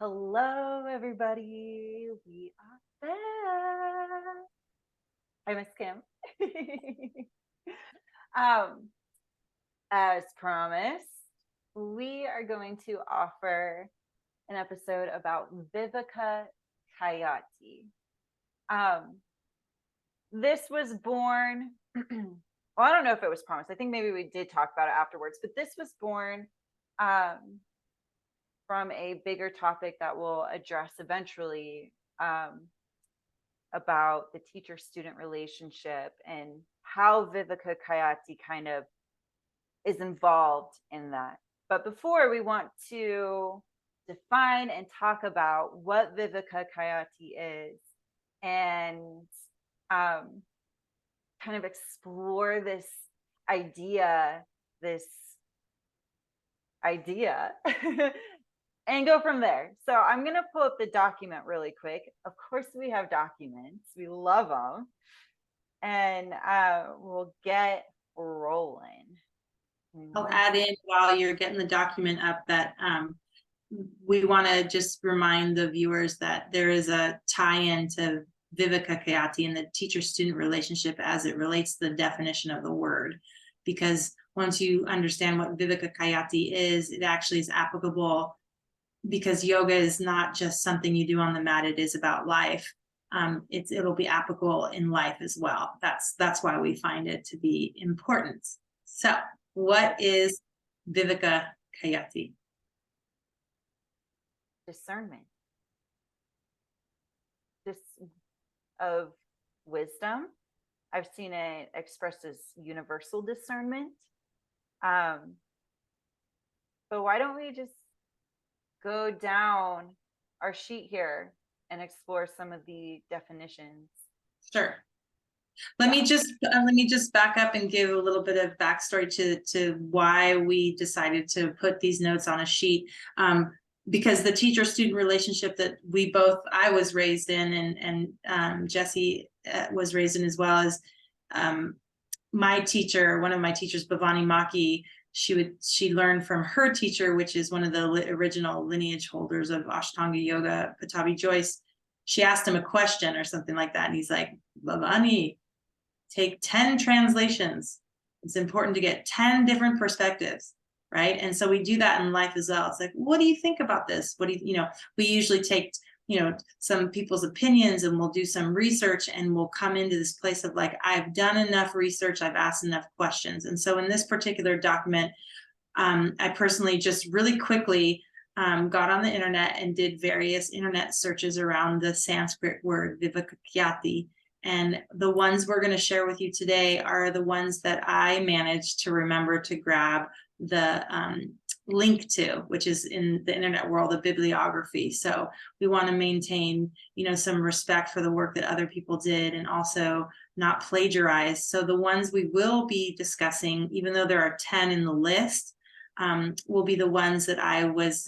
Hello, everybody. We are back. I miss Kim. um, as promised, we are going to offer an episode about Viveka Khayati. This was born, well, I don't know if it was promised. I think maybe we did talk about it afterwards, but this was born from a bigger topic that we'll address eventually, about the teacher-student relationship and how Viveka Khayati kind of is involved in that. But before, we want to define and talk about what Viveka Khayati is and kind of explore this idea and go from there. So I'm going to pull up the document really quick. Of course, we have documents. We love them. And we'll get rolling. I'll add in while you're getting the document up that we want to just remind the viewers that there is a tie-in to Viveka Khayati and the teacher-student relationship as it relates to the definition of the word. Because once you understand what Viveka Khayati is, it actually is applicable, because yoga is not just something you do on the mat, it is about life. It'll be applicable in life as well. That's why we find it to be important. So what is Viveka Khayati? Discernment. Just of wisdom. I've seen it expressed as universal discernment. But why don't we just go down our sheet here and explore some of the definitions? Sure. Let me just back up and give a little bit of backstory to why we decided to put these notes on a sheet. Because the teacher-student relationship that I was raised in, and Jesse was raised in as well, as my teacher, one of my teachers, Bhavani Maki, she learned from her teacher, which is one of the original lineage holders of Ashtanga Yoga, Pattabhi Jois. She asked him a question or something like that, and he's like, Bhavani, take 10 translations. It's important to get 10 different perspectives, right? And so we do that in life as well. It's like, what do you think about this? What do you, we usually take, some people's opinions, and we'll do some research, and we'll come into this place of like, I've done enough research, I've asked enough questions. And so in this particular document, I personally just really quickly got on the internet and did various internet searches around the Sanskrit word Viveka Khayati. And the ones we're going to share with you today are the ones that I managed to remember to grab the link to, which is in the internet world, the bibliography. So we want to maintain, some respect for the work that other people did, and also not plagiarize. So the ones we will be discussing, even though there are 10 in the list, will be the ones that I was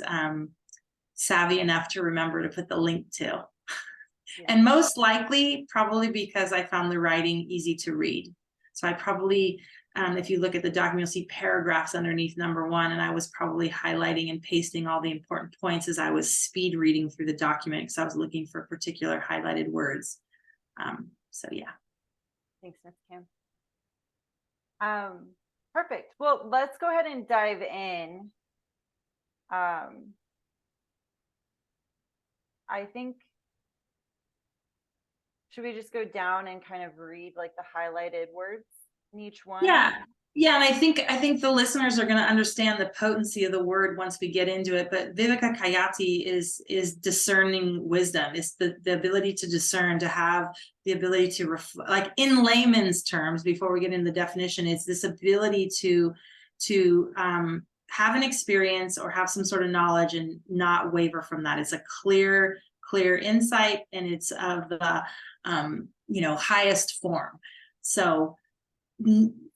savvy enough to remember to put the link to. Yeah. And most likely, probably because I found the writing easy to read. So I probably, if you look at the document, you'll see paragraphs underneath number 1, and I was probably highlighting and pasting all the important points as I was speed reading through the document, because I was looking for particular highlighted words. So yeah. Thanks, Ms. Kim. Perfect. Well, let's go ahead and dive in. I think, should we just go down and kind of read like the highlighted words in each one? Yeah. And I think the listeners are going to understand the potency of the word once we get into it. But Viveka Khayati is discerning wisdom. It's the ability to discern, to have the ability to like in layman's terms, before we get into the definition, it's this ability to have an experience or have some sort of knowledge and not waver from that. It's a clear insight, and it's of the highest form.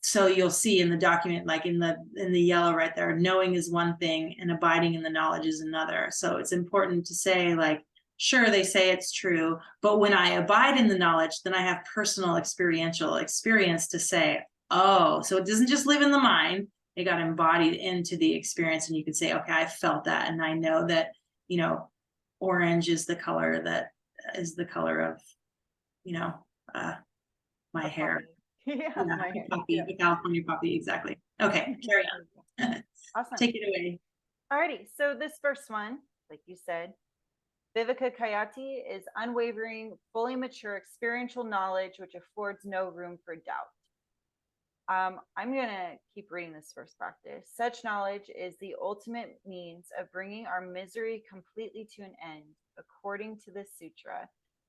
So you'll see in the document, like in the yellow right there, knowing is one thing and abiding in the knowledge is another. So it's important to say, like, sure, they say it's true, but when I abide in the knowledge, then I have personal experiential experience to say, oh, so it doesn't just live in the mind, it got embodied into the experience. And you can say, okay, I felt that, and I know that, orange is the color that is the color of, you know, my A hair. poppy. Yeah, Yeah, my the hair. poppy, Yeah. the California poppy, exactly. Okay, carry on. Awesome. Take it away. Alrighty. So this first one, like you said, Viveka Khayati is unwavering, fully mature, experiential knowledge which affords no room for doubt. I'm going to keep reading this first practice. Such knowledge is the ultimate means of bringing our misery completely to an end. According to this sutra,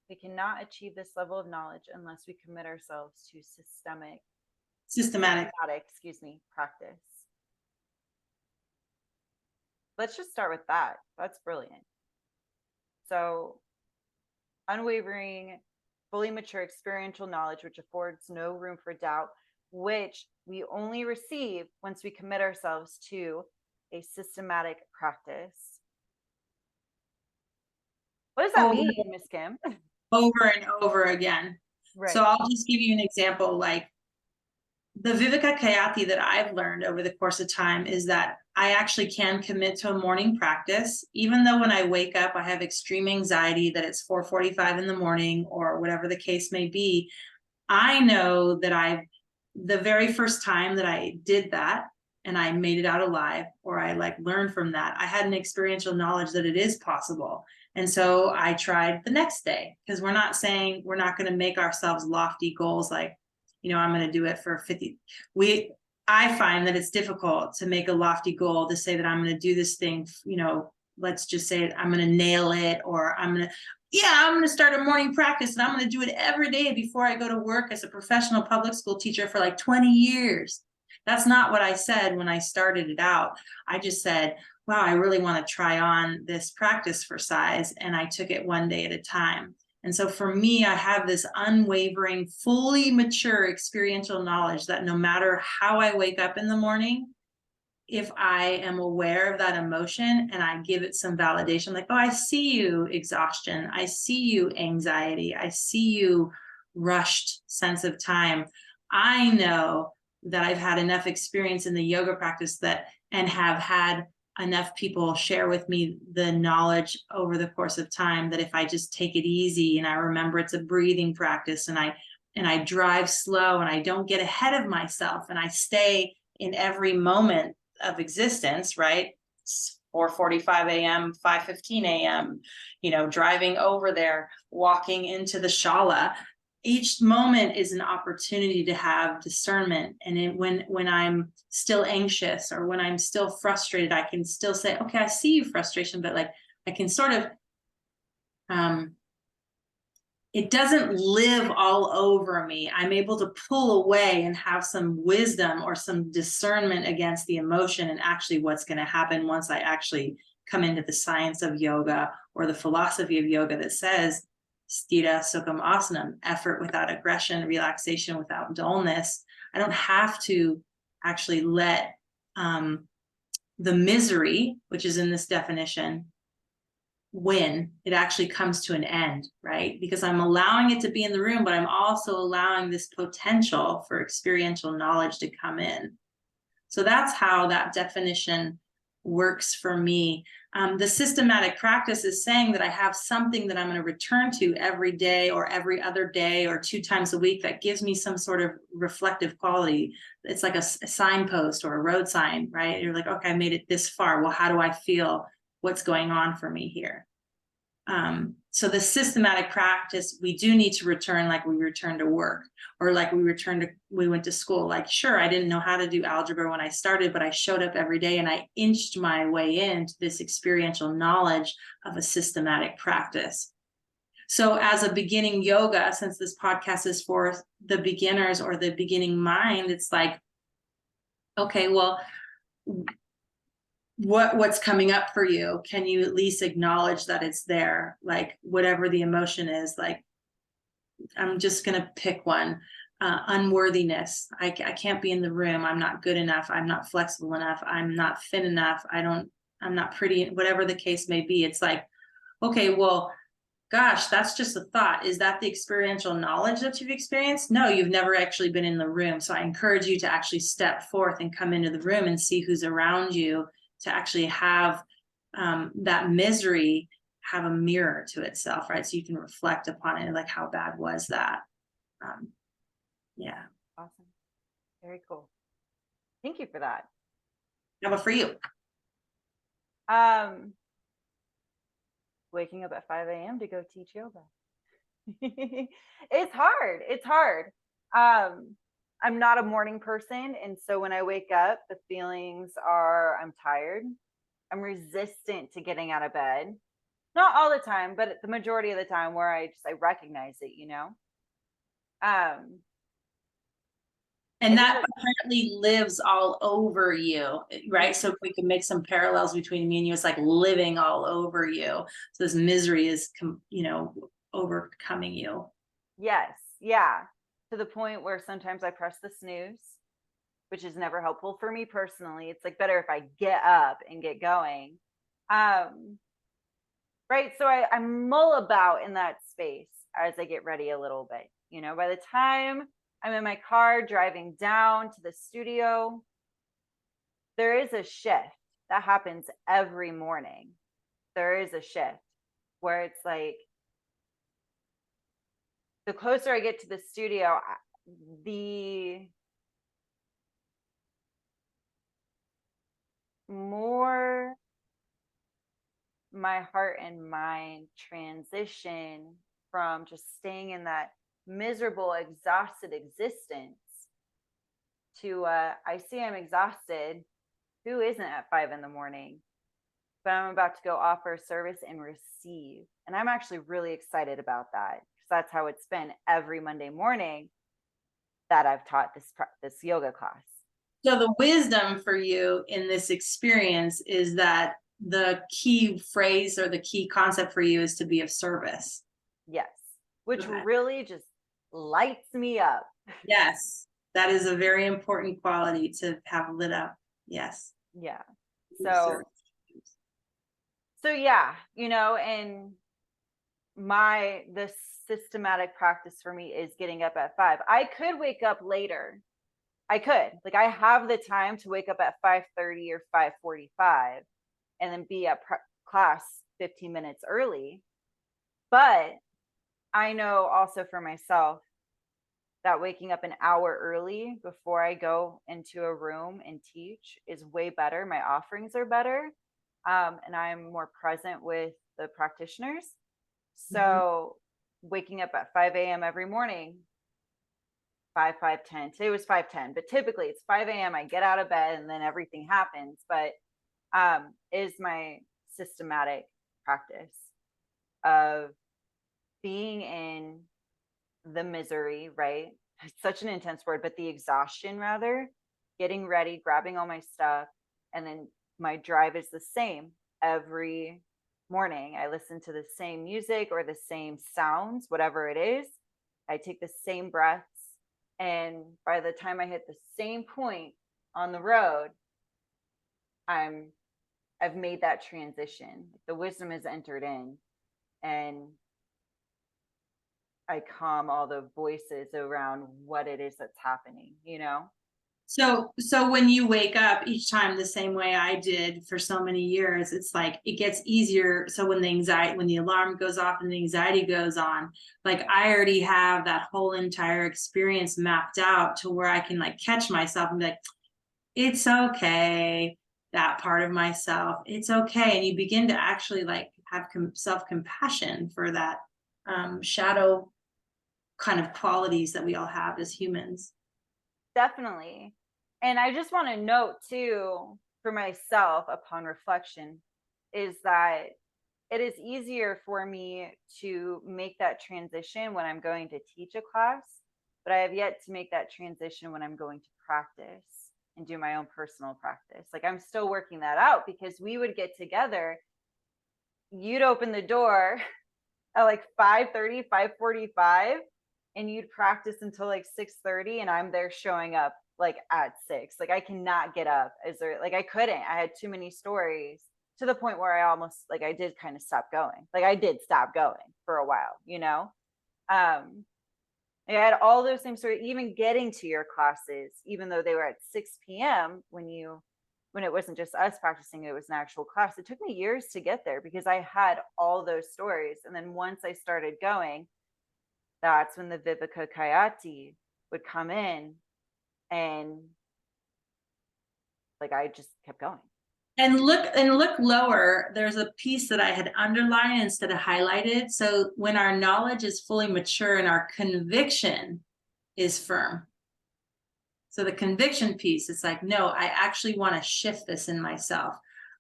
we cannot achieve this level of knowledge unless we commit ourselves to systematic practice. Let's just start with that. That's brilliant. So, unwavering, fully mature, experiential knowledge which affords no room for doubt, which we only receive once we commit ourselves to a systematic practice. What does that mean, Miss Kim? Over and over again. Right. So I'll just give you an example. Like the Viveka Khayati that I've learned over the course of time is that I actually can commit to a morning practice, even though when I wake up, I have extreme anxiety that it's 4:45 in the morning or whatever the case may be. I know that the very first time that I did that and I made it out alive, or I like learned from that, I had an experiential knowledge that it is possible. And so I tried the next day, because we're not saying we're not going to make ourselves lofty goals like, I'm going to do it for 50. I find that it's difficult to make a lofty goal to say that I'm going to do this thing, let's just say I'm going to nail it, or I'm going to start a morning practice and I'm going to do it every day before I go to work as a professional public school teacher for like 20 years. That's not what I said when I started it out. I just said, wow, I really want to try on this practice for size. And I took it one day at a time. And so for me, I have this unwavering, fully mature experiential knowledge that no matter how I wake up in the morning, if I am aware of that emotion and I give it some validation, like, oh, I see you exhaustion, I see you anxiety, I see you rushed sense of time. I know that I've had enough experience in the yoga practice and have had enough people share with me the knowledge over the course of time that if I just take it easy and I remember it's a breathing practice and I drive slow and I don't get ahead of myself and I stay in every moment of existence, right? 4:45 a.m., 5:15 a.m., driving over there, walking into the shala. Each moment is an opportunity to have discernment. And when I'm still anxious or when I'm still frustrated, I can still say, okay, I see you frustration, but like I can sort of, it doesn't live all over me. I'm able to pull away and have some wisdom or some discernment against the emotion and actually what's going to happen once I actually come into the science of yoga or the philosophy of yoga that says Sthira Sukham Asanam, effort without aggression, relaxation without dullness. I don't have to actually let the misery, which is in this definition, win. It actually comes to an end, right? Because I'm allowing it to be in the room, but I'm also allowing this potential for experiential knowledge to come in. So that's how that definition works for me. The systematic practice is saying that I have something that I'm going to return to every day or every other day or 2 times a week that gives me some sort of reflective quality. It's like a signpost or a road sign, right? You're like, okay, I made it this far. Well, how do I feel? What's going on for me here? So the systematic practice, we do need to return like we return to work, or like we went to school. Like, sure, I didn't know how to do algebra when I started, but I showed up every day and I inched my way into this experiential knowledge of a systematic practice. So as a beginning yoga, since this podcast is for the beginners or the beginning mind, it's like, okay, well, what's coming up for you? Can you at least acknowledge that it's there? Like whatever the emotion is, like I'm just going to pick one. Unworthiness. I can't be in the room. I'm not good enough. I'm not flexible enough. I'm not thin enough. I'm not pretty, whatever the case may be. It's like, okay, well, gosh, that's just a thought. Is that the experiential knowledge that you've experienced? No, you've never actually been in the room. So I encourage you to actually step forth and come into the room and see who's around you, to actually have that misery have a mirror to itself, right? So you can reflect upon it, like, how bad was that? Yeah. Awesome. Very cool. Thank you for that. How about for you? Waking up at 5 a.m. to go teach yoga. It's hard. It's hard. I'm not a morning person. And so when I wake up, the feelings are I'm tired. I'm resistant to getting out of bed. Not all the time, but the majority of the time where I recognize it, you know? And that apparently lives all over you, right? So if we can make some parallels between me and you, it's like living all over you. So this misery is, overcoming you. Yes. Yeah. To the point where sometimes I press the snooze, which is never helpful for me personally. It's like better if I get up and get going. Right. So I mull about in that space as I get ready a little bit. You know, by the time I'm in my car driving down to the studio, there is a shift that happens every morning. There is a shift where it's like the closer I get to the studio, the more my heart and mind transition from just staying in that miserable, exhausted existence to I see I'm exhausted. Who isn't at 5 in the morning? But I'm about to go offer service and receive. And I'm actually really excited about that because that's how it's been every Monday morning that I've taught this yoga class. So the wisdom for you in this experience is that the key phrase or the key concept for you is to be of service. Yes, which Okay. really just lights me up. Yes, that is a very important quality to have lit up. Yes. Yeah. So yeah, you know, and the systematic practice for me is getting up at 5. I could wake up later. I could. Like I have the time to wake up at 5:30 or 5:45 and then be at class 15 minutes early. But I know also for myself that waking up an hour early before I go into a room and teach is way better. My offerings are better. And I'm more present with the practitioners. So waking up at 5 a.m. every morning, 5:10. Today was 5:10, but typically it's 5 a.m. I get out of bed and then everything happens. But is my systematic practice of being in the misery, right? It's such an intense word, but the exhaustion rather, getting ready, grabbing all my stuff, and then my drive is the same every morning. I listen to the same music or the same sounds, whatever it is. I take the same breaths. And by the time I hit the same point on the road, I've made that transition. The wisdom is entered in, and I calm all the voices around what it is that's happening, you know? So when you wake up each time the same way I did for so many years, it's like it gets easier. So when the alarm goes off and the anxiety goes on, like I already have that whole entire experience mapped out to where I can like catch myself and be like, it's okay. That part of myself, it's okay. And you begin to actually like have self-compassion for that shadow kind of qualities that we all have as humans. Definitely. And I just want to note too, for myself upon reflection, is that it is easier for me to make that transition when I'm going to teach a class, but I have yet to make that transition when I'm going to practice and do my own personal practice. Like I'm still working that out because we would get together, you'd open the door at like 5:30, 5:45, and you'd practice until like 6:30, and I'm there showing up like at 6. Like I cannot get up as there, like I couldn't. I had too many stories to the point where I almost like I did kind of stop going. Like I did stop going for a while, you know. I had all those same stories, even getting to your classes, even though they were at 6 p.m. when you when it wasn't just us practicing, it was an actual class. It took me years to get there because I had all those stories. And then once I started going, that's when the Viveka Khayati would come in, and like I just kept going. And look lower, there's a piece that I had underlined instead of highlighted. So when our knowledge is fully mature and our conviction is firm. So the conviction piece, it's like, no, I actually want to shift this in myself.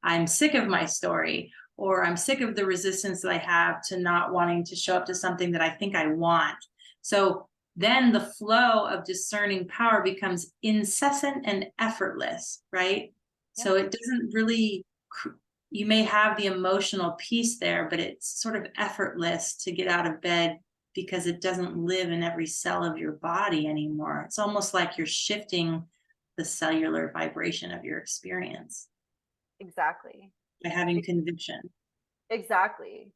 I'm sick of my story, or I'm sick of the resistance that I have to not wanting to show up to something that I think I want. So then the flow of discerning power becomes incessant and effortless, right? Yeah. So it doesn't really, you may have the emotional piece there, but it's sort of effortless to get out of bed because it doesn't live in every cell of your body anymore. It's almost like you're shifting the cellular vibration of your experience. Exactly. By having conviction. Exactly.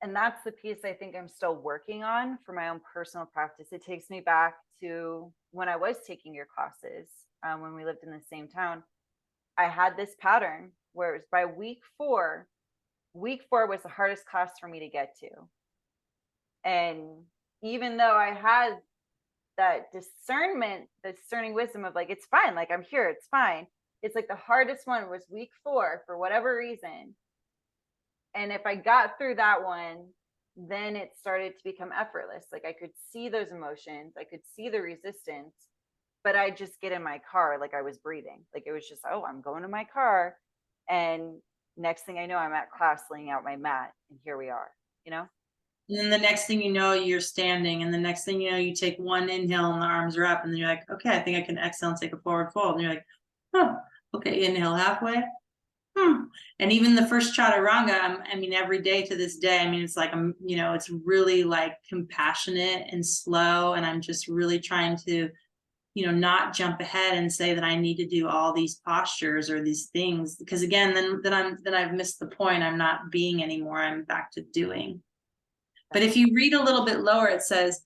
And that's the piece I think I'm still working on for my own personal practice. It takes me back to when I was taking your classes, when we lived in the same town. I had this pattern where it was by week 4 was the hardest class for me to get to. And even though I had that discernment, the discerning wisdom of like, it's fine, like I'm here, it's fine. It's like the hardest one was week 4 for whatever reason. And if I got through that one, then it started to become effortless. Like I could see those emotions, I could see the resistance, but I just get in my car like I was breathing. Like it was just, oh, I'm going to my car. And next thing I know, I'm at class laying out my mat, and here we are, you know? And then the next thing you know, you're standing. And the next thing you know, you take one inhale and the arms are up. And then you're like, okay, I think I can exhale and take a forward fold. And you're like, oh, okay, inhale halfway. And even the first chaturanga, I mean, every day to this day, I mean, it's like, it's really like compassionate and slow. And I'm just really trying to, not jump ahead and say that I need to do all these postures or these things, because again, then I've missed the point. I'm not being anymore. I'm back to doing. But if you read a little bit lower, it says,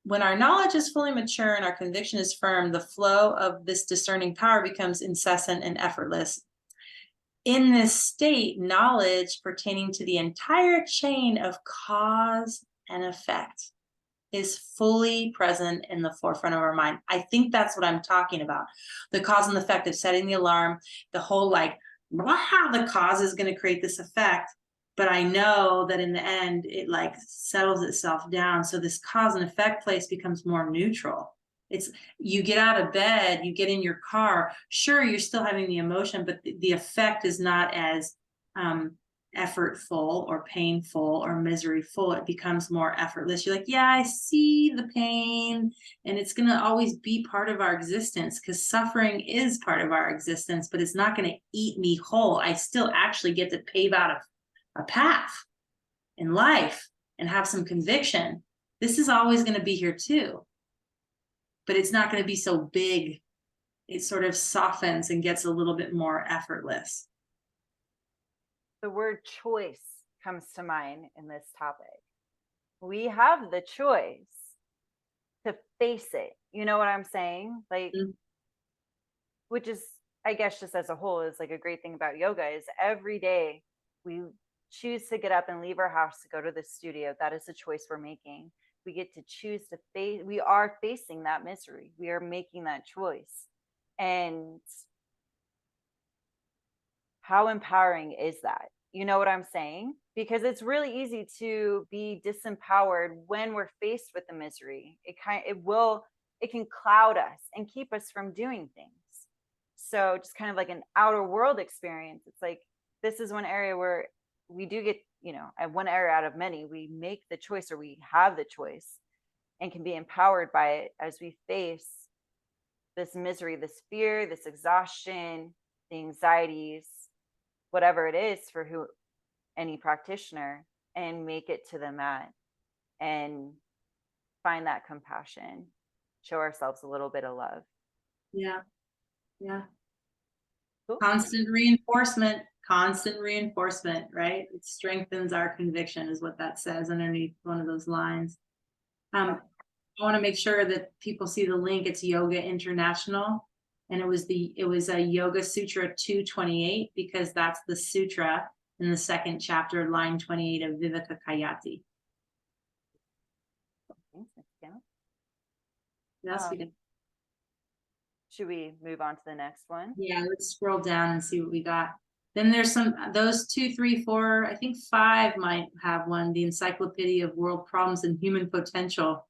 when our knowledge is fully mature and our conviction is firm, the flow of this discerning power becomes incessant and effortless. In this state, knowledge pertaining to the entire chain of cause and effect is fully present in the forefront of our mind. I think that's what I'm talking about. The cause and effect of setting the alarm, the whole like, wow, the cause is going to create this effect. But I know that in the end, it like settles itself down. So this cause and effect place becomes more neutral. It's, you get out of bed, you get in your car, sure, you're still having the emotion, but the effect is not as effortful or painful or miseryful. It becomes more effortless. You're like, yeah, I see the pain, and it's going to always be part of our existence, because suffering is part of our existence, but it's not going to eat me whole. I still actually get to pave out a path in life and have some conviction. This is always going to be here too, but it's not going to be so big. It sort of softens and gets a little bit more effortless. The word choice comes to mind in this topic. We have the choice to face it. You know what I'm saying? Like, which is, I guess, just as a whole, is like a great thing about yoga is every day we choose to get up and leave our house to go to the studio. That is a choice we're making. We get to choose to face, we are facing that misery. We are making that choice. And how empowering is that? You know what I'm saying? Because it's really easy to be disempowered when we're faced with the misery. It can cloud us and keep us from doing things. So just kind of like an outer world experience. It's like, this is one area where we do get, at one area out of many, we make the choice, or we have the choice, and can be empowered by it as we face this misery, this fear, this exhaustion, the anxieties, whatever it is for any practitioner, and make it to the mat and find that compassion, show ourselves a little bit of love. Yeah. Cool. Constant reinforcement, right? It strengthens our conviction, is what that says underneath one of those lines. I want to make sure that people see the link. It's Yoga International. And it was a Yoga Sutra 228, because that's the sutra in the second chapter, line 28 of Viveka Khayati. Thanks, Miss Kim. That's good. Should we move on to the next one? Yeah, let's scroll down and see what we got. Then there's those 2, 3, 4, I think 5 might have one, the Encyclopedia of World Problems and Human Potential.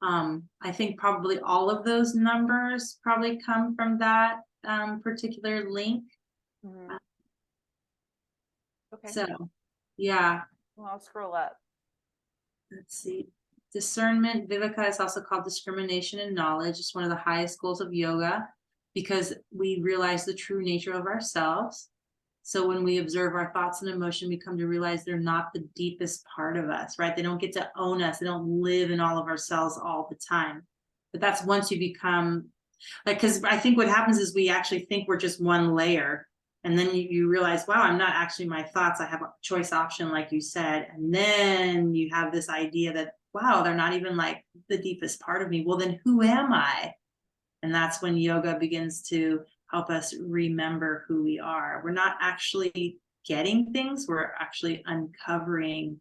I think probably all of those numbers probably come from that particular link. Mm-hmm. Okay. So, yeah. Well, I'll scroll up. Let's see. Discernment, Viveka, is also called discrimination and knowledge. It's one of the highest goals of yoga, because we realize the true nature of ourselves. So when we observe our thoughts and emotion, we come to realize they're not the deepest part of us, right? They don't get to own us. They don't live in all of ourselves all the time. But that's once you become like, because I think what happens is we actually think we're just one layer. And then you realize, wow, I'm not actually my thoughts. I have a choice option, like you said. And then you have this idea that, wow, they're not even like the deepest part of me. Well, then who am I? And that's when yoga begins to help us remember who we are. We're not actually getting things. We're actually uncovering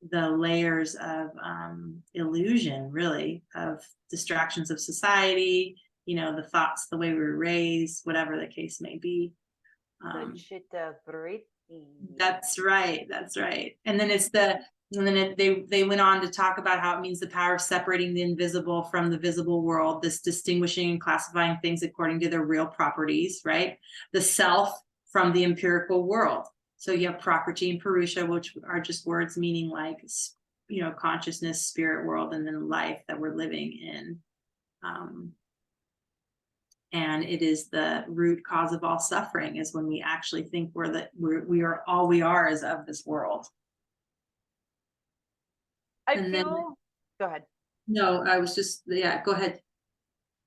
the layers of illusion, really, of distractions of society, the thoughts, the way we were raised, whatever the case may be. That's right. That's right. And then they went on to talk about how it means the power of separating the invisible from the visible world, this distinguishing and classifying things according to their real properties, right? The self from the empirical world. So you have Prakriti and Purusha, which are just words meaning like, consciousness, spirit world, and then life that we're living in. And it is the root cause of all suffering, is when we actually think we are all we are is of this world. Go ahead. No, I was just, go ahead.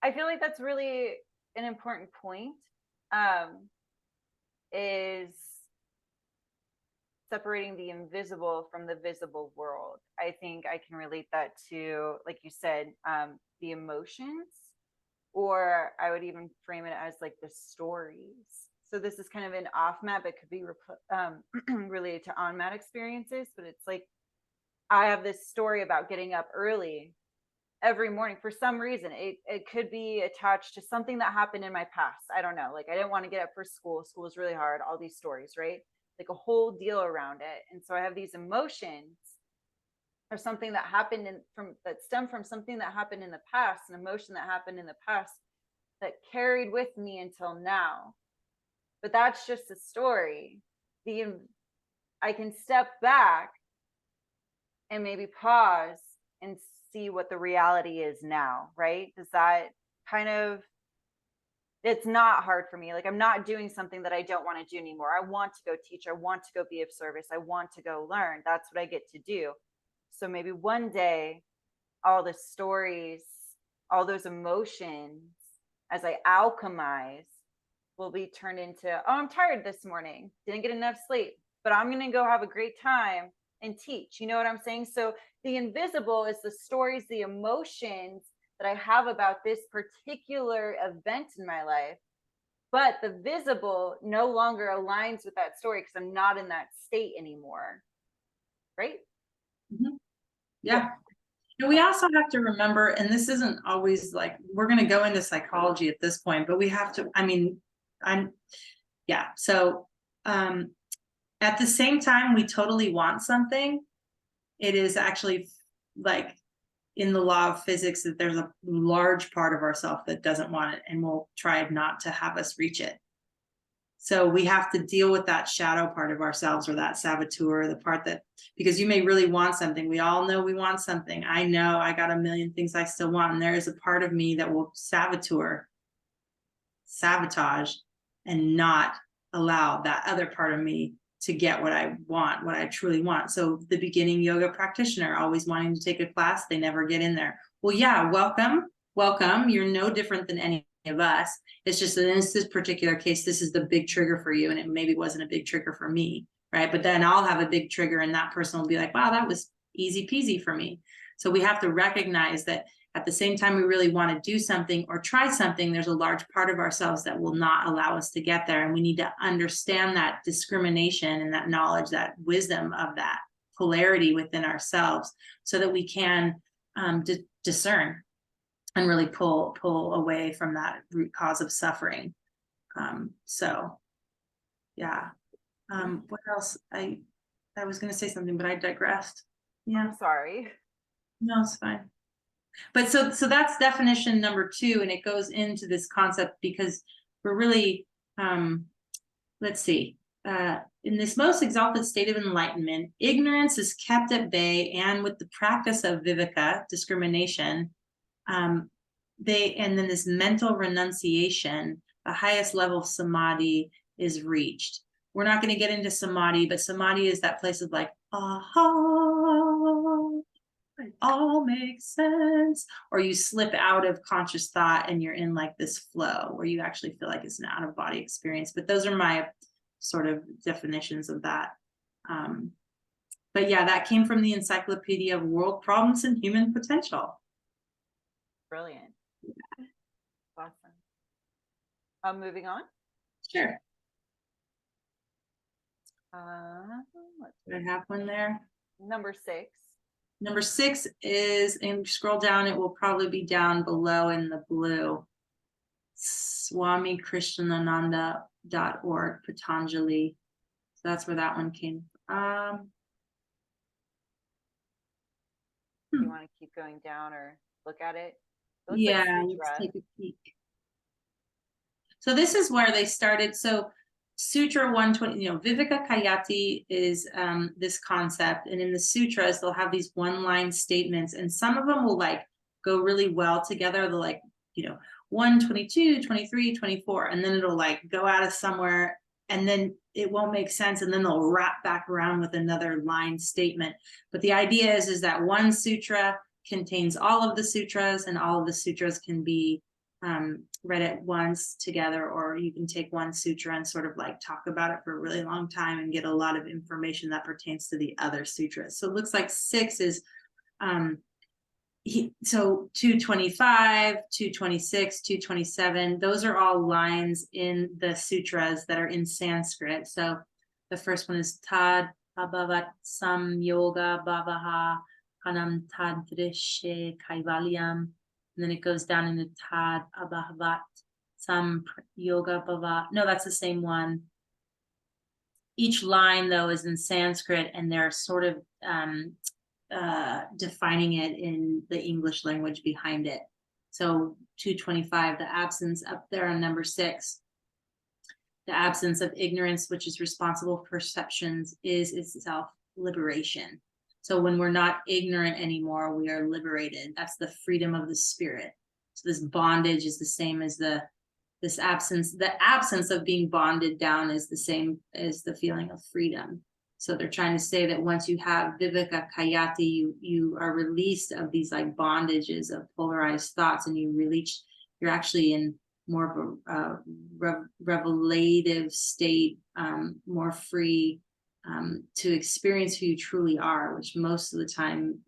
I feel like that's really an important point, is separating the invisible from the visible world. I think I can relate that to, like you said, the emotions, or I would even frame it as like the stories. So this is kind of an off map, but could be related to on mat experiences, but it's like, I have this story about getting up early every morning for some reason. It could be attached to something that happened in my past. I don't know. Like, I didn't want to get up for school. School was really hard. All these stories, right? Like a whole deal around it. And so I have these emotions or something that happened that stem from something that happened in the past, an emotion that happened in the past that carried with me until now. But that's just a story. I can step back and maybe pause and see what the reality is now, right? Does that kind of, it's not hard for me. Like, I'm not doing something that I don't want to do anymore. I want to go teach. I want to go be of service. I want to go learn. That's what I get to do. So maybe one day, all the stories, all those emotions, as I alchemize, will be turned into, oh, I'm tired this morning. Didn't get enough sleep, but I'm going to go have a great time and teach. You know what I'm saying? So the invisible is the stories, the emotions that I have about this particular event in my life. But the visible no longer aligns with that story because I'm not in that state anymore. Right? Mm-hmm. Yeah. And we also have to remember, and this isn't always like, we're going to go into psychology at this point, but we have to, So at the same time, we totally want something. It is actually like in the law of physics that there's a large part of ourself that doesn't want it and will try not to have us reach it. So we have to deal with that shadow part of ourselves, or that saboteur, the part that, because you may really want something. We all know we want something. I know I got a million things I still want. And there is a part of me that will sabotage, and not allow that other part of me to get what I want, what I truly want. So the beginning yoga practitioner always wanting to take a class, they never get in there. Well, yeah, welcome. You're no different than any of us. It's just that in this particular case, this is the big trigger for you, and it maybe wasn't a big trigger for me, right? But then I'll have a big trigger, and that person will be like, wow, that was easy peasy for me. So we have to recognize that At the same time, we really want to do something or try something, there's a large part of ourselves that will not allow us to get there. And we need to understand that discrimination and that knowledge, that wisdom of that polarity within ourselves, so that we can discern and really pull away from that root cause of suffering. So yeah. What else? I was going to say something, but I digressed. Yeah. I'm sorry. No, it's fine. But so that's definition number 2, and it goes into this concept because we're really, let's see, in this most exalted state of enlightenment, ignorance is kept at bay, and with the practice of viveka, discrimination, and then this mental renunciation, the highest level of samadhi is reached. We're not going to get into samadhi, but samadhi is that place of like, aha, it all makes sense. Or you slip out of conscious thought and you're in like this flow where you actually feel like it's an out of body experience. But those are my sort of definitions of that. But yeah, that came from the Encyclopedia of World Problems and Human Potential. Brilliant. Awesome. Moving on. Sure. Let's I have one there. Number 6. Number 6 is, and scroll down, it will probably be down below in the blue. SwamiKrishnananda.org, Patanjali. So that's where that one came from. Do you want to keep going down or look at it? It looks Yeah, like let's sutra. take a peek. So this is where they started. So Sutra 120, Viveka Khayati is this concept. And in the sutras, they'll have these one-line statements. And some of them will like go really well together. They'll like, 1, 22, 23, 24. And then it'll like go out of somewhere and then it won't make sense. And then they'll wrap back around with another line statement. But the idea is that one sutra contains all of the sutras, and all of the sutras can be read at once together, or you can take one sutra and sort of like talk about it for a really long time and get a lot of information that pertains to the other sutras. So it looks like 6 is so 225, 226, 227, those are all lines in the sutras that are in Sanskrit. So the first one is Tad Abhavat Sam Yoga Bhavaha Kanam Tadrishe Kaivalyam. And then it goes down into Tad Abhavat Sam Yoga Bhava. No, that's the same one. Each line, though, is in Sanskrit, and they're sort of defining it in the English language behind it. So 225, the absence up there on number 6, the absence of ignorance, which is responsible for perceptions, is itself liberation. So when we're not ignorant anymore, we are liberated. That's the freedom of the spirit. So this bondage is the same as this absence. The absence of being bonded down is the same as the feeling of freedom. So they're trying to say that once you have Viveka Khayati, you are released of these like bondages of polarized thoughts, and you're actually in more of a revelative state, more free to experience who you truly are, which most of the time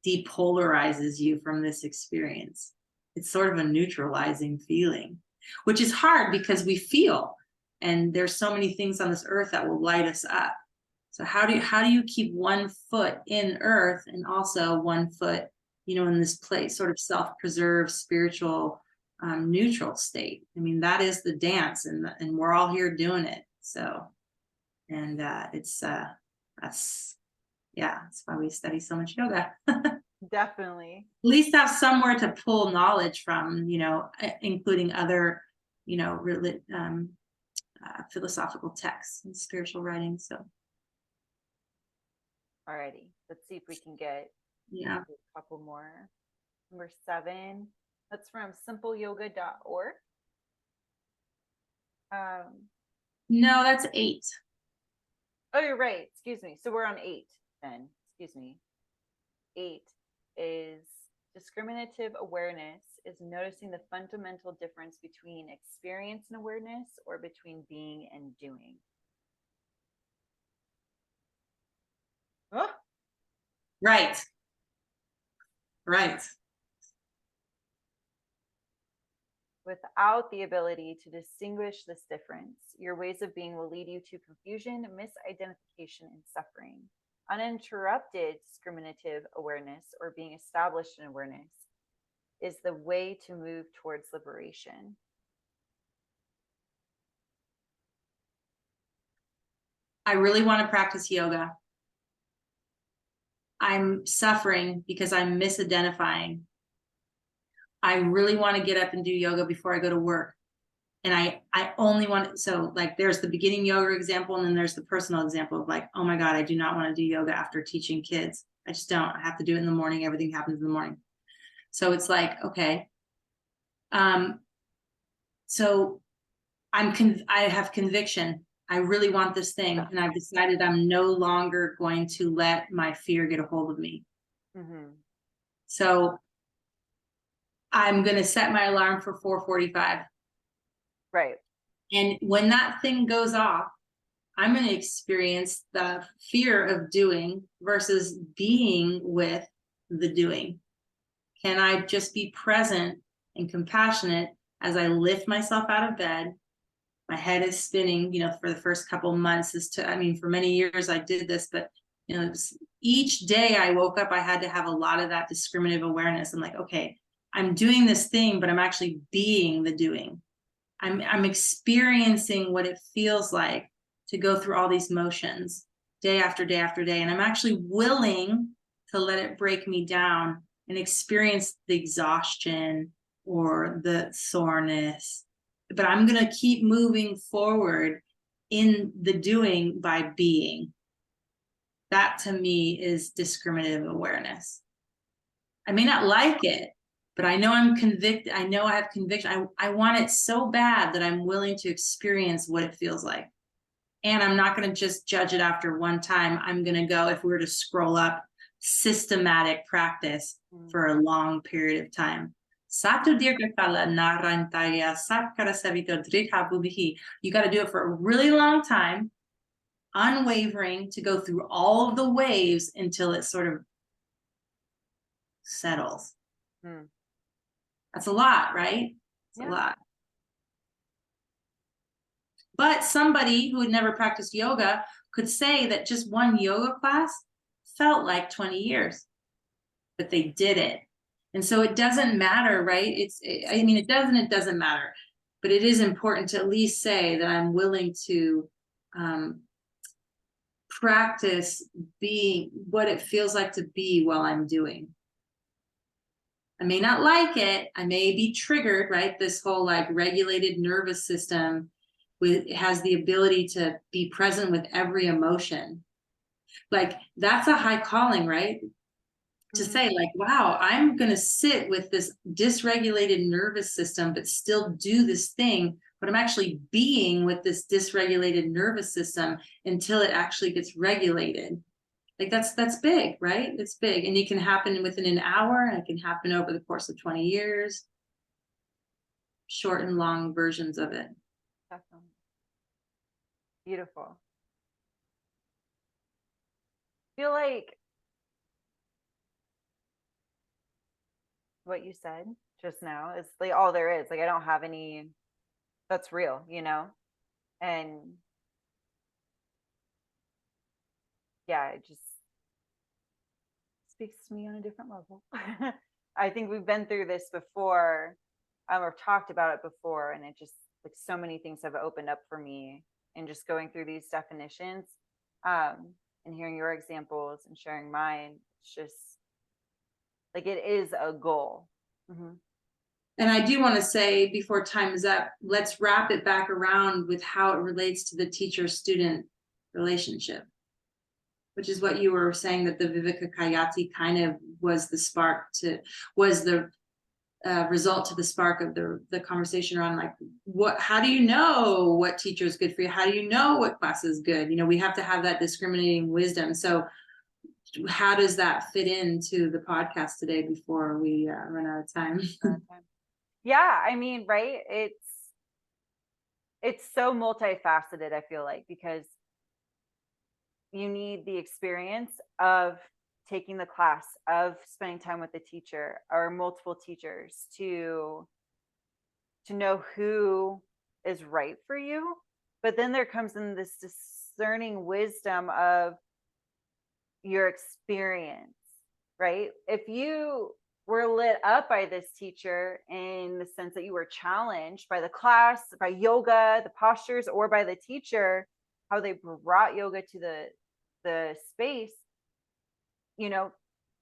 depolarizes you from this experience. It's sort of a neutralizing feeling, which is hard because we feel, and there's so many things on this earth that will light us up. So how do you keep one foot in earth and also one foot, in this place, sort of self-preserved, spiritual, neutral state? I mean, that is the dance, and we're all here doing it. So, and that's why we study so much yoga. Definitely. At least have somewhere to pull knowledge from, including other, philosophical texts and spiritual writings. So. Alrighty, let's see if we can get a couple more. Number 7, that's from simpleyoga.org. No, that's 8. Oh, you're right. Excuse me. So we're on 8 then. Excuse me. 8 is discriminative awareness is noticing the fundamental difference between experience and awareness, or between being and doing. Oh. Right. Without the ability to distinguish this difference, your ways of being will lead you to confusion, misidentification, and suffering. Uninterrupted discriminative awareness, or being established in awareness, is the way to move towards liberation. I really want to practice yoga. I'm suffering because I'm misidentifying. I really want to get up and do yoga before I go to work. And I only want, so like there's the beginning yoga example, and then there's the personal example of like, oh my God, I do not want to do yoga after teaching kids. I just don't. I have to do it in the morning. Everything happens in the morning. So it's like, okay. So I have conviction. I really want this thing. And I've decided I'm no longer going to let my fear get a hold of me. Mm-hmm. So I'm going to set my alarm for 4:45. Right. And when that thing goes off, I'm going to experience the fear of doing versus being with the doing. Can I just be present and compassionate as I lift myself out of bed? My head is spinning, for the first couple of months for many years I did this, but each day I woke up, I had to have a lot of that discriminative awareness. I'm like, okay, I'm doing this thing, but I'm actually being the doing. I'm experiencing what it feels like to go through all these motions day after day after day. And I'm actually willing to let it break me down and experience the exhaustion or the soreness. But I'm going to keep moving forward in the doing by being. That to me is discriminative awareness. I may not like it, but I know I'm convicted. I know I have conviction. I want it so bad that I'm willing to experience what it feels like. And I'm not going to just judge it after one time. I'm going to go, if we were to scroll up, systematic practice for a long period of time. You got to do it for a really long time, unwavering, to go through all of the waves until it sort of settles. That's a lot, right? It's a lot. But somebody who had never practiced yoga could say that just one yoga class felt like 20 years, but they did it. And so it doesn't matter, right? It doesn't matter, but it is important to at least say that I'm willing to practice being what it feels like to be while I'm doing. I may not like it. I may be triggered, right? This whole like regulated nervous system has the ability to be present with every emotion. Like that's a high calling, right? To say like, wow, I'm going to sit with this dysregulated nervous system, but still do this thing, but I'm actually being with this dysregulated nervous system until it actually gets regulated. Like that's big, right? It's big. And it can happen within an hour, and it can happen over the course of 20 years. Short and long versions of it. Definitely. Beautiful. I feel like what you said just now is like all there is. Like I don't have any that's real, and yeah, it just speaks to me on a different level. I think we've been through this before, or talked about it before, and it just like so many things have opened up for me, and just going through these definitions, and hearing your examples and sharing mine. It's just like it is a goal. And I do want to say before time is up, let's wrap it back around with how it relates to the teacher-student relationship, which is what you were saying, that the Viveka Khayati kind of was the result to the spark of the conversation around like, how do you know what teacher is good for you? How do you know what class is good? We have to have that discriminating wisdom. So how does that fit into the podcast today before we run out of time? Yeah, right. It's so multifaceted, I feel like, because you need the experience of taking the class, of spending time with the teacher or multiple teachers to to know who is right for you. But then there comes in this discerning wisdom of your experience, right? If you were lit up by this teacher in the sense that you were challenged by the class, by yoga, the postures, or by the teacher, how they brought yoga to the space, you know,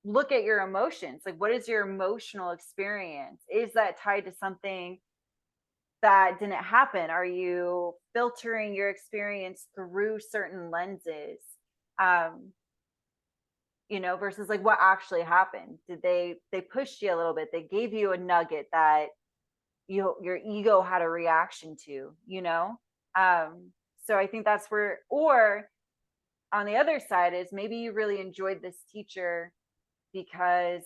look at your emotions. Like, what is your emotional experience? Is that tied to something that didn't happen? Are you filtering your experience through certain lenses? You know, versus like what actually happened. Did they pushed you a little bit? They gave you a nugget that your ego had a reaction to, you know? So I think that's where, or on the other side is maybe you really enjoyed this teacher because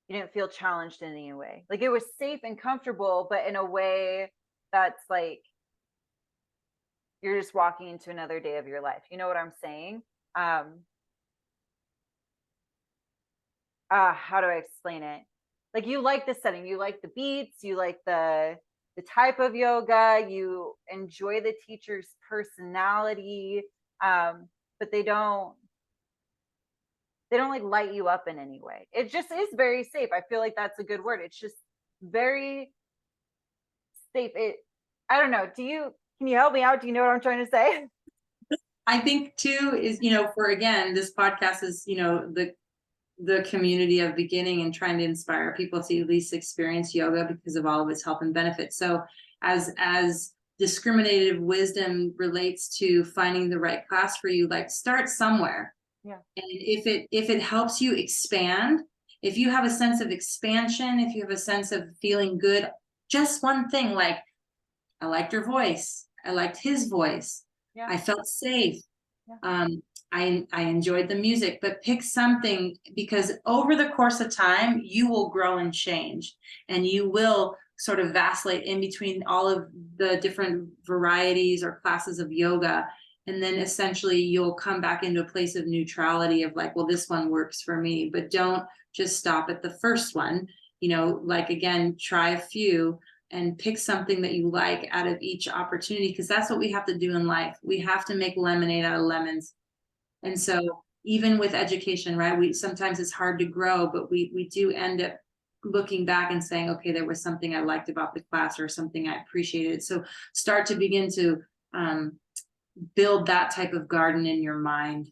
you didn't feel challenged in any way. Like it was safe and comfortable, but in a way that's like you're just walking into another day of your life. You know what I'm saying? How do I explain it? Like you like the setting, you like the beats, you like the type of yoga, you enjoy the teacher's personality, but they don't like light you up in any way. It just is very safe. I feel like that's a good word. It's just very safe. I don't know. Can you help me out? Do you know what I'm trying to say? I think too is, for, again, this podcast is, the community of beginning and trying to inspire people to at least experience yoga because of all of its help and benefits. So as discriminative wisdom relates to finding the right class for you, like start somewhere. Yeah. And if it helps you expand, if you have a sense of expansion, if you have a sense of feeling good, just one thing, like I liked your voice, I liked his voice, Yeah. I felt safe. Yeah. I enjoyed the music, but pick something, because over the course of time, you will grow and change, and you will sort of vacillate in between all of the different varieties or classes of yoga. And then essentially you'll come back into a place of neutrality of like, well, this one works for me, but don't just stop at the first one, like, again, try a few and pick something that you like out of each opportunity, because that's what we have to do in life. We have to make lemonade out of lemons. And so even with education, right, sometimes it's hard to grow, but we do end up looking back and saying, okay, there was something I liked about the class or something I appreciated. So start to begin to build that type of garden in your mind.